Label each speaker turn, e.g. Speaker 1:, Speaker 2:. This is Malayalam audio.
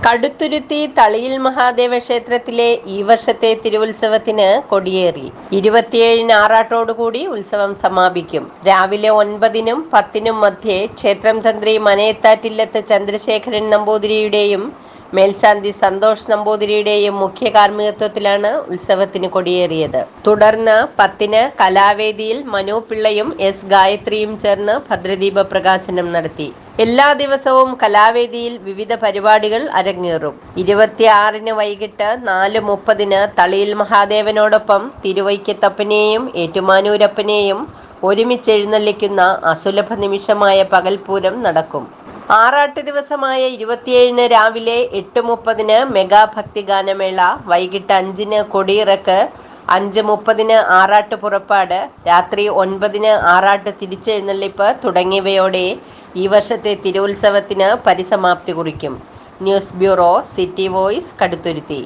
Speaker 1: കടുത്തുരുത്തി തളിയിൽ മഹാദേവ ക്ഷേത്രത്തിലെ ഈ വർഷത്തെ തിരുവുത്സവത്തിന് കൊടിയേറി. 27-ന് ആറാട്ടോടുകൂടി ഉത്സവം സമാപിക്കും. രാവിലെ 9-നും 10-നും മധ്യേ ക്ഷേത്രം തന്ത്രി മനയത്താറ്റില്ലത്ത് ചന്ദ്രശേഖരൻ നമ്പൂതിരിയുടെയും മേൽശാന്തി സന്തോഷ് നമ്പൂതിരിയുടെയും മുഖ്യ കാർമ്മികത്വത്തിലാണ് ഉത്സവത്തിന് കൊടിയേറിയത്. തുടർന്ന് 10-ന് കലാവേദിയിൽ മനു പിള്ളയും എസ് ഗായത്രിയും ചേർന്ന് ഭദ്രദീപ പ്രകാശനം നടത്തി. എല്ലാ ദിവസവും കലാവേദിയിൽ വിവിധ പരിപാടികൾ അരങ്ങേറും. 26-ന് വൈകിട്ട് 4:30-ന് തളിയിൽ മഹാദേവനോടൊപ്പം തിരുവൈക്കത്തപ്പനെയും ഏറ്റുമാനൂരപ്പനെയും ഒരുമിച്ചെഴുന്നള്ളിക്കുന്ന അസുലഭ നിമിഷമായ പകൽപൂരം നടക്കും. ആറാട്ട് ദിവസമായ 27-ന് രാവിലെ 8:30-ന് മെഗാ ഭക്തിഗാനമേള, വൈകിട്ട് 5-ന് കൊടിയിറക്ക്, 5:30-ന് ആറാട്ട് പുറപ്പാട്, രാത്രി 9-ന് ആറാട്ട് തിരിച്ചെഴുന്നള്ളിപ്പ് തുടങ്ങിയവയോടെ ഈ വർഷത്തെ തിരുവുത്സവത്തിന് പരിസമാപ്തി കുറിക്കും. News bureau, city voice, Kaduthuruthy.